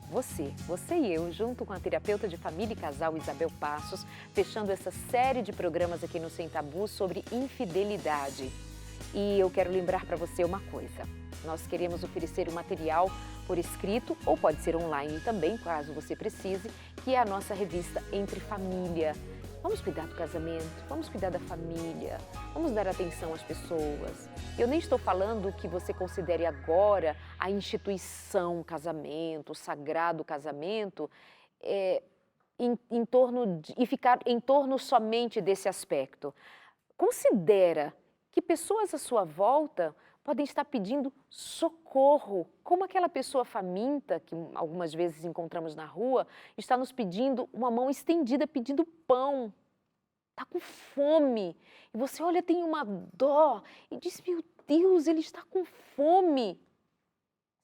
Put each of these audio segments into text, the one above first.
você e eu, junto com a terapeuta de família e casal Isabel Passos, fechando essa série de programas aqui no Sem Tabu sobre infidelidade. E eu quero lembrar para você uma coisa, nós queremos oferecer um material por escrito ou pode ser online também, caso você precise, que é a nossa revista Entre Família. Vamos cuidar do casamento, vamos cuidar da família, vamos dar atenção às pessoas. Eu nem estou falando que você considere agora a instituição casamento, o sagrado casamento, e ficar em torno somente desse aspecto. Considera que pessoas à sua volta podem estar pedindo socorro, como aquela pessoa faminta, que algumas vezes encontramos na rua, está nos pedindo uma mão estendida, pedindo pão. Está com fome. E você olha, tem uma dó e diz, meu Deus, ele está com fome.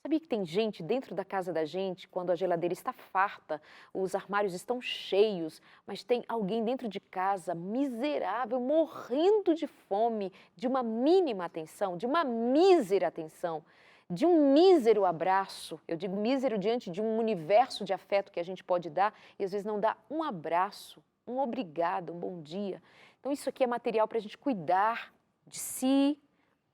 Sabia que tem gente dentro da casa da gente, quando a geladeira está farta, os armários estão cheios, mas tem alguém dentro de casa miserável, morrendo de fome, de uma mínima atenção, de uma mísera atenção, de um mísero abraço. Eu digo mísero diante de um universo de afeto que a gente pode dar e às vezes não dá um abraço, um obrigado, um bom dia. Então isso aqui é material para a gente cuidar de si,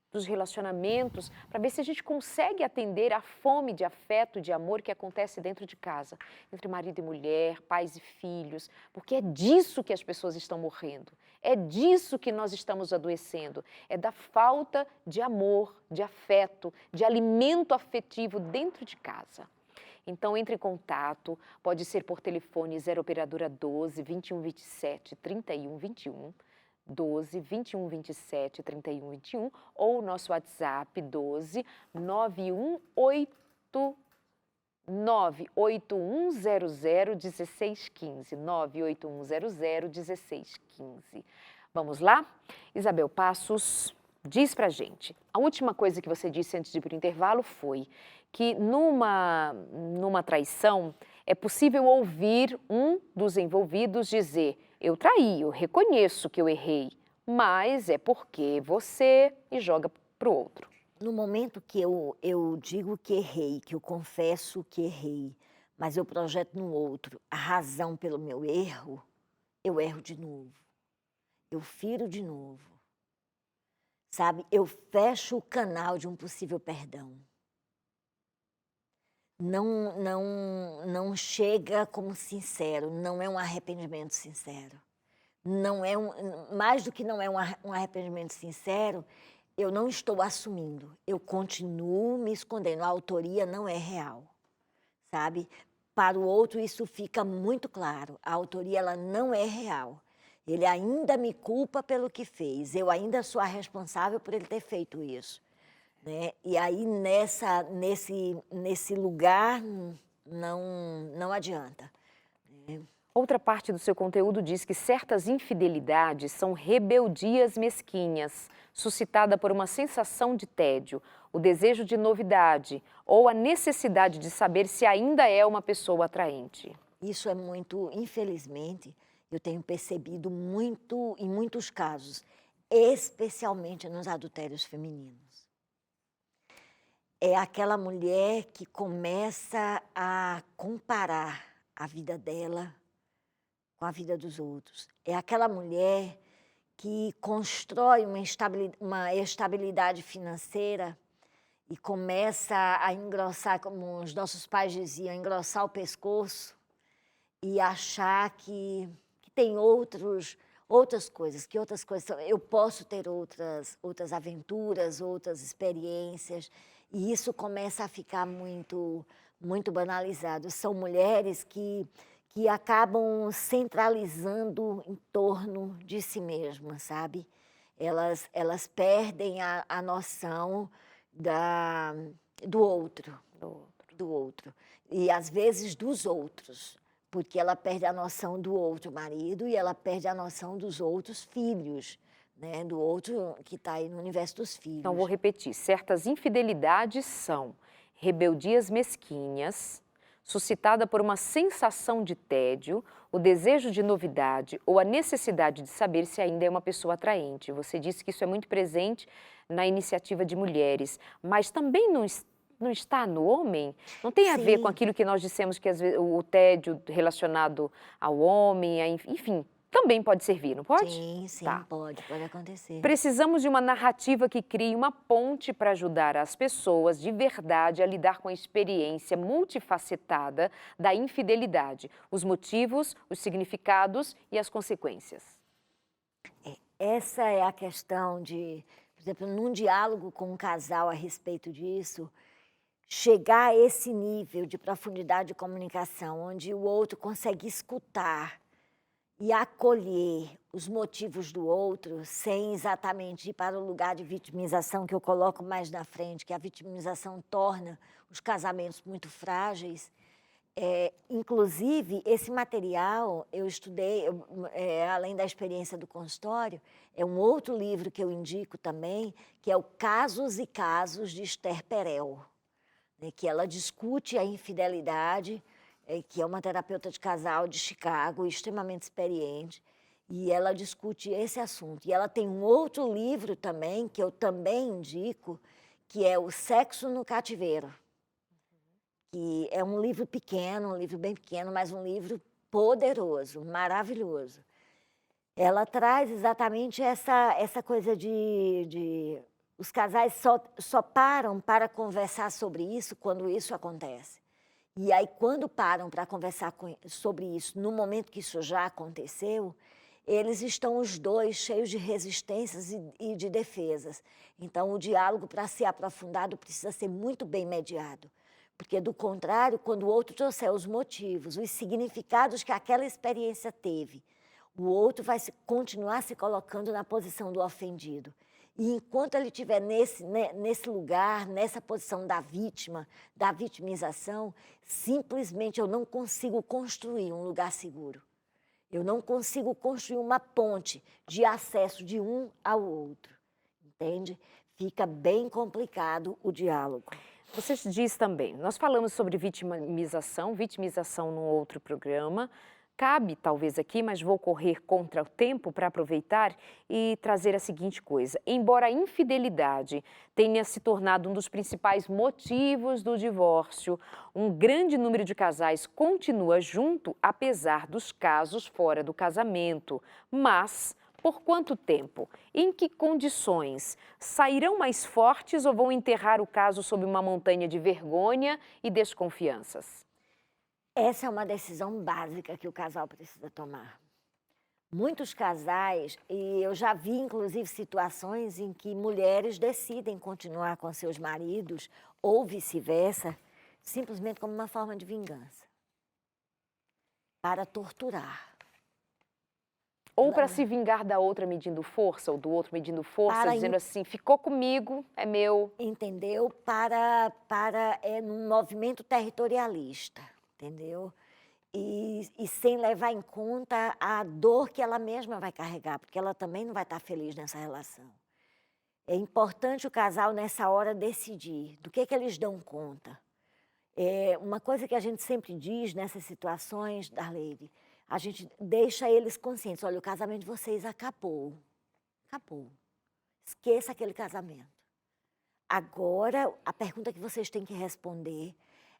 dos relacionamentos, para ver se a gente consegue atender a fome de afeto e de amor que acontece dentro de casa, entre marido e mulher, pais e filhos, porque é disso que as pessoas estão morrendo, é disso que nós estamos adoecendo, é da falta de amor, de afeto, de alimento afetivo dentro de casa. Então, entre em contato, pode ser por telefone 0 operadora 12 21 27 31 21, 12 21 27 31 21 ou nosso WhatsApp 12 918 98100 1615, 98100 1615. Vamos lá? Isabel Passos, diz pra gente. A última coisa que você disse antes de ir para o intervalo foi que numa traição é possível ouvir um dos envolvidos dizer: eu traí, eu reconheço que eu errei, mas é porque você, e joga pro outro. No momento que eu digo que errei, que eu confesso que errei, mas eu projeto no outro a razão pelo meu erro, eu erro de novo. Eu firo de novo. Sabe? Eu fecho o canal de um possível perdão. Não chega como sincero, não é um arrependimento sincero. Não é mais do que não é um arrependimento sincero, eu não estou assumindo, eu continuo me escondendo, a autoria não é real, sabe? Para o outro isso fica muito claro, a autoria ela não é real. Ele ainda me culpa pelo que fez, eu ainda sou a responsável por ele ter feito isso. Né? E aí nesse lugar não adianta. Né? Outra parte do seu conteúdo diz que certas infidelidades são rebeldias mesquinhas, suscitada por uma sensação de tédio, o desejo de novidade ou a necessidade de saber se ainda é uma pessoa atraente. Isso é muito, infelizmente, eu tenho percebido muito em muitos casos, especialmente nos adultérios femininos. É aquela mulher que começa a comparar a vida dela com a vida dos outros. É aquela mulher que constrói uma estabilidade financeira e começa a engrossar, como os nossos pais diziam, engrossar o pescoço e achar que tem outras coisas, eu posso ter outras aventuras, outras experiências, e isso começa a ficar muito banalizado. São mulheres que acabam centralizando em torno de si mesmas, sabe? Elas perdem a noção do outro, e às vezes dos outros, porque ela perde a noção do outro marido e ela perde a noção dos outros filhos, né? Do outro que está aí no universo dos filhos. Então, vou repetir, certas infidelidades são rebeldias mesquinhas, suscitada por uma sensação de tédio, o desejo de novidade ou a necessidade de saber se ainda é uma pessoa atraente. Você disse que isso é muito presente na iniciativa de mulheres, mas também não está no homem? Não tem a ver com Sim. aquilo que nós dissemos que às vezes, o tédio relacionado ao homem, enfim, também pode servir, não pode? Sim, sim, Tá. pode acontecer. Precisamos de uma narrativa que crie uma ponte para ajudar as pessoas de verdade a lidar com a experiência multifacetada da infidelidade, os motivos, os significados e as consequências. Essa é a questão de, por exemplo, num diálogo com um casal a respeito disso, chegar a esse nível de profundidade de comunicação, onde o outro consegue escutar e acolher os motivos do outro, sem exatamente ir para o lugar de vitimização, que eu coloco mais na frente, que a vitimização torna os casamentos muito frágeis. Inclusive, esse material eu estudei, além da experiência do consultório, é um outro livro que eu indico também, que é o Casos e Casos, de Esther Perel, né, que ela discute a infidelidade, que é uma terapeuta de casal de Chicago, extremamente experiente, e ela discute esse assunto. E ela tem um outro livro também, que eu também indico, que é O Sexo no Cativeiro, que é um livro pequeno, um livro bem pequeno, mas um livro poderoso, maravilhoso. Ela traz exatamente essa coisa de os casais só param para conversar sobre isso quando isso acontece. E aí, quando param para conversar sobre isso, no momento que isso já aconteceu, eles estão os dois cheios de resistências e de defesas. Então, o diálogo, para ser aprofundado, precisa ser muito bem mediado. Porque, do contrário, quando o outro trouxer os motivos, os significados que aquela experiência teve, o outro vai continuar se colocando na posição do ofendido. E enquanto ele estiver nesse lugar, nessa posição da vítima, da vitimização, simplesmente eu não consigo construir um lugar seguro. Eu não consigo construir uma ponte de acesso de um ao outro, entende? Fica bem complicado o diálogo. Você diz também, nós falamos sobre vitimização num outro programa. Cabe talvez aqui, mas vou correr contra o tempo para aproveitar e trazer a seguinte coisa. Embora a infidelidade tenha se tornado um dos principais motivos do divórcio, um grande número de casais continua junto, apesar dos casos fora do casamento. Mas, por quanto tempo? Em que condições? Sairão mais fortes ou vão enterrar o caso sob uma montanha de vergonha e desconfianças? Essa é uma decisão básica que o casal precisa tomar. Muitos casais, e eu já vi inclusive situações em que mulheres decidem continuar com seus maridos, ou vice-versa, simplesmente como uma forma de vingança, para torturar. Ou para se vingar da outra medindo força, ou do outro medindo força, dizendo assim, ficou comigo, é meu. Entendeu? Num movimento territorialista. Entendeu? E sem levar em conta a dor que ela mesma vai carregar, porque ela também não vai estar feliz nessa relação. É importante o casal, nessa hora, decidir do que eles dão conta. Uma coisa que a gente sempre diz nessas situações, Darleide, a gente deixa eles conscientes, olha, o casamento de vocês acabou. Acabou. Esqueça aquele casamento. Agora, a pergunta que vocês têm que responder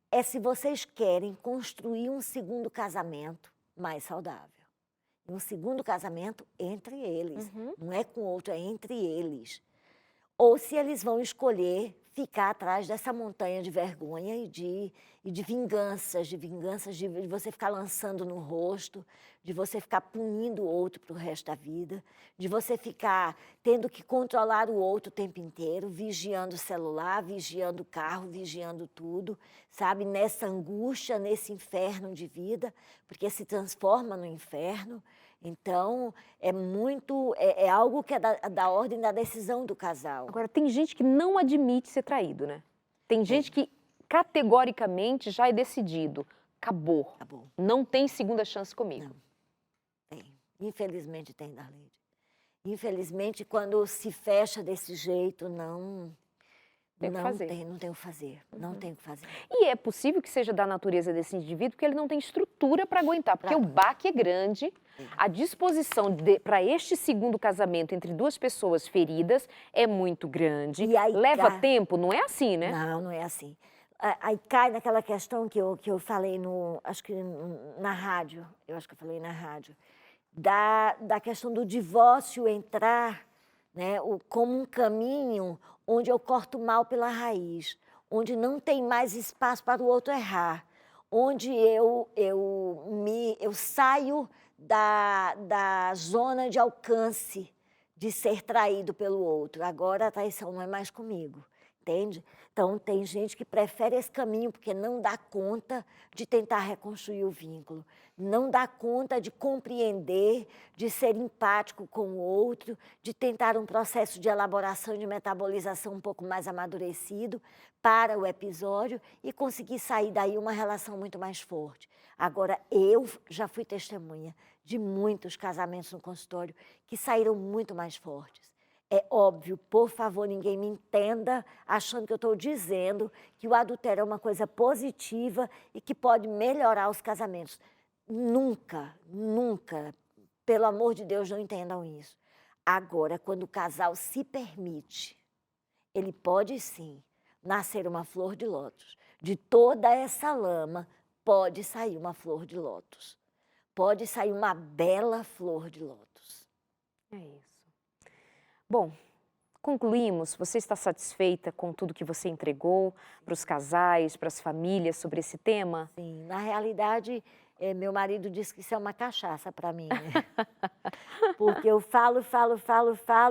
é se vocês querem construir um segundo casamento mais saudável. Um segundo casamento entre eles. Não é com o outro, é entre eles. Ou se eles vão escolher ficar atrás dessa montanha de vergonha e de vinganças, de você ficar lançando no rosto, de você ficar punindo o outro para o resto da vida, de você ficar tendo que controlar o outro o tempo inteiro, vigiando o celular, vigiando o carro, vigiando tudo, sabe? Nessa angústia, nesse inferno de vida, porque se transforma no inferno. Então, é algo que é da ordem da decisão do casal. Agora, tem gente que não admite ser traído, né? Tem gente que categoricamente já é decidido. Acabou. Acabou. Não tem segunda chance comigo. Não. Tem. Infelizmente tem, Darleide. Infelizmente, quando se fecha desse jeito, Tem o que fazer. Não tem o que fazer, não tem o que fazer. E é possível que seja da natureza desse indivíduo, porque ele não tem estrutura para aguentar, porque o baque é grande, a disposição para este segundo casamento entre duas pessoas feridas é muito grande, E aí leva tempo, não é assim, né? Não, não é assim. Aí cai naquela questão que eu falei acho que na rádio, eu acho que eu falei na rádio, da questão do divórcio entrar, né, como um caminho onde eu corto mal pela raiz, onde não tem mais espaço para o outro errar, onde eu saio da zona de alcance de ser traído pelo outro. Agora a traição não é mais comigo, entende? Então tem gente que prefere esse caminho porque não dá conta de tentar reconstruir o vínculo, não dá conta de compreender, de ser empático com o outro, de tentar um processo de elaboração e de metabolização um pouco mais amadurecido para o episódio e conseguir sair daí uma relação muito mais forte. Agora, eu já fui testemunha de muitos casamentos no consultório que saíram muito mais fortes. É óbvio, por favor, ninguém me entenda achando que eu estou dizendo que o adultério é uma coisa positiva e que pode melhorar os casamentos. Nunca, nunca, pelo amor de Deus, não entendam isso. Agora, quando o casal se permite, ele pode sim nascer uma flor de lótus. De toda essa lama pode sair uma flor de lótus. Pode sair uma bela flor de lótus. É isso. Bom, concluímos. Você está satisfeita com tudo que você entregou para os casais, para as famílias sobre esse tema? Sim, na realidade, meu marido disse que isso é uma cachaça para mim, né? Porque eu falo,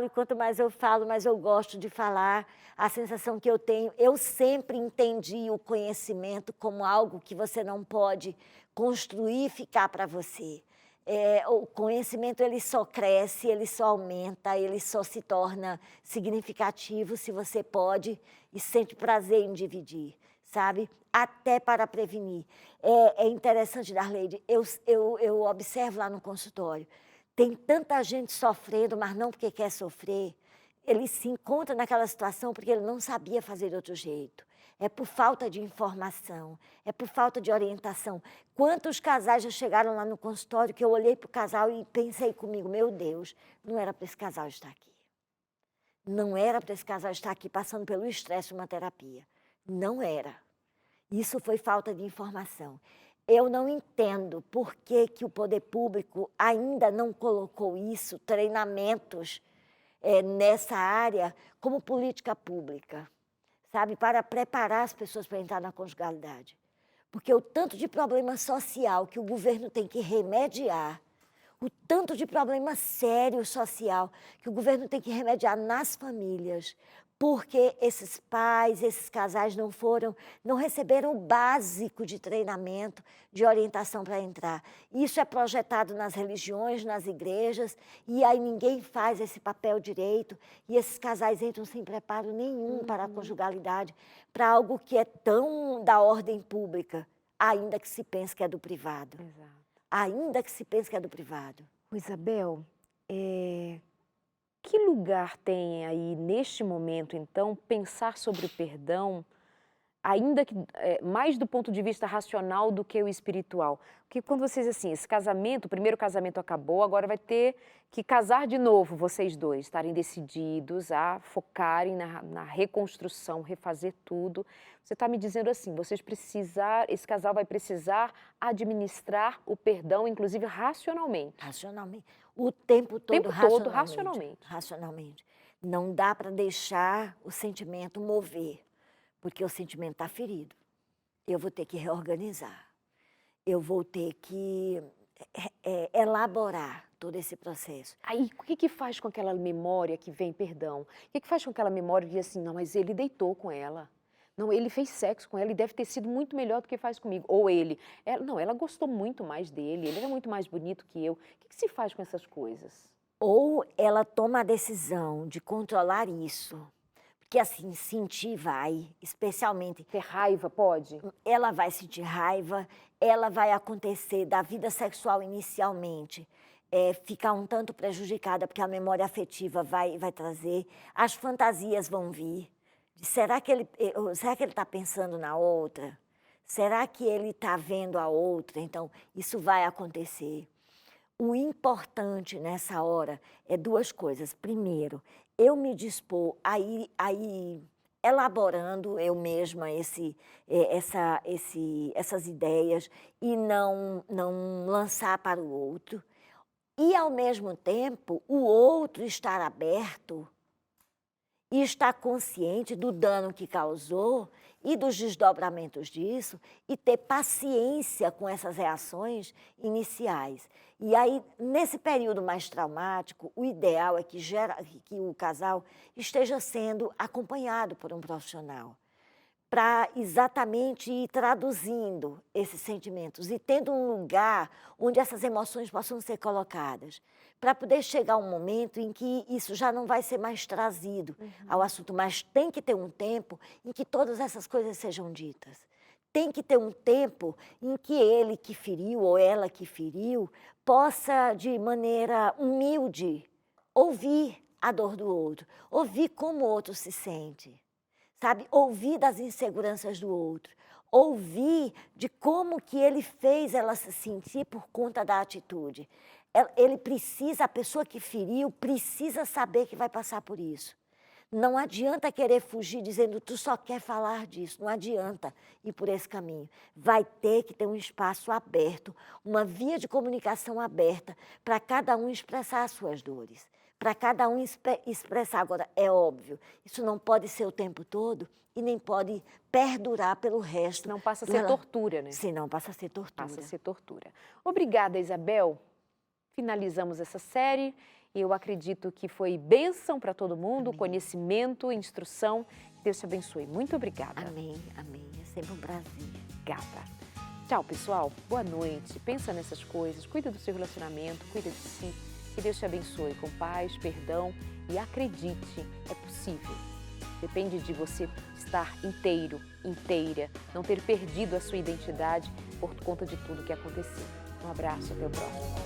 e quanto mais eu falo, mais eu gosto de falar. A sensação que eu tenho, eu sempre entendi o conhecimento como algo que você não pode construir e ficar para você. O conhecimento ele só cresce, ele só aumenta, ele só se torna significativo se você pode e sente prazer em dividir, sabe? Até para prevenir. É interessante, Darleide, eu observo lá no consultório, tem tanta gente sofrendo, mas não porque quer sofrer. Ele se encontra naquela situação porque ele não sabia fazer de outro jeito. É por falta de informação, é por falta de orientação. Quantos casais já chegaram lá no consultório que eu olhei para o casal e pensei comigo, meu Deus, não era para esse casal estar aqui. Não era para esse casal estar aqui passando pelo estresse de uma terapia. Não era. Isso foi falta de informação. Eu não entendo por que o poder público ainda não colocou isso, treinamentos nessa área, como política pública, sabe? Para preparar as pessoas para entrar na conjugalidade. Porque o tanto de problema social que o governo tem que remediar, o tanto de problema sério social que o governo tem que remediar nas famílias, porque esses pais, esses casais não receberam o básico de treinamento, de orientação para entrar. Isso é projetado nas religiões, nas igrejas, e aí ninguém faz esse papel direito, e esses casais entram sem preparo nenhum para a conjugalidade, para algo que é tão da ordem pública, ainda que se pense que é do privado. Exato. Ainda que se pense que é do privado. Isabel, que lugar tem aí, neste momento, então, pensar sobre o perdão, ainda que mais do ponto de vista racional do que o espiritual? Porque quando vocês, assim, esse casamento, o primeiro casamento acabou, agora vai ter que casar de novo, vocês dois, estarem decididos a focarem na reconstrução, refazer tudo. Você está me dizendo assim, esse casal vai precisar administrar o perdão, inclusive racionalmente. Racionalmente. O tempo todo, racionalmente. Racionalmente. Não dá para deixar o sentimento mover, porque o sentimento está ferido. Eu vou ter que reorganizar. Eu vou ter que elaborar todo esse processo. Aí, o que faz com aquela memória que vem, perdão? O que faz com aquela memória de assim, não, mas ele deitou com ela. Não, ele fez sexo com ela e deve ter sido muito melhor do que faz comigo. Ou ela gostou muito mais dele, ele era muito mais bonito que eu. O que se faz com essas coisas? Ou ela toma a decisão de controlar isso, porque assim, sentir vai, especialmente... Ter raiva, pode? Ela vai sentir raiva, ela vai acontecer da vida sexual inicialmente, ficar um tanto prejudicada, porque a memória afetiva vai trazer, as fantasias vão vir, será que ele está pensando na outra? Será que ele está vendo a outra? Então, isso vai acontecer. O importante nessa hora é duas coisas. Primeiro, eu me dispor a ir elaborando eu mesma essas ideias e não lançar para o outro. E, ao mesmo tempo, o outro estar aberto e estar consciente do dano que causou e dos desdobramentos disso e ter paciência com essas reações iniciais. E aí, nesse período mais traumático, o ideal é que o casal esteja sendo acompanhado por um profissional para exatamente ir traduzindo esses sentimentos e tendo um lugar onde essas emoções possam ser colocadas, para poder chegar um momento em que isso já não vai ser mais trazido ao assunto, mas tem que ter um tempo em que todas essas coisas sejam ditas. Tem que ter um tempo em que ele que feriu ou ela que feriu possa, de maneira humilde, ouvir a dor do outro, ouvir como o outro se sente. Sabe, ouvir das inseguranças do outro, ouvir de como que ele fez ela se sentir por conta da atitude. A pessoa que feriu precisa saber que vai passar por isso. Não adianta querer fugir dizendo, tu só quer falar disso, não adianta ir por esse caminho. Vai ter que ter um espaço aberto, uma via de comunicação aberta para cada um expressar as suas dores. Para cada um expressar. Agora, é óbvio, isso não pode ser o tempo todo e nem pode perdurar pelo resto. Não passa a ser tortura, né? Sim, não passa a ser tortura. Passa a ser tortura. Obrigada, Isabel. Finalizamos essa série e eu acredito que foi bênção para todo mundo, amém, conhecimento, instrução. Deus te abençoe. Muito obrigada. Amém, amém. É sempre um prazer. Obrigada. Tchau, pessoal. Boa noite. Pensa nessas coisas, cuida do seu relacionamento, cuida de si. Que Deus te abençoe com paz, perdão e acredite, é possível. Depende de você estar inteiro, inteira, não ter perdido a sua identidade por conta de tudo que aconteceu. Um abraço, até o próximo.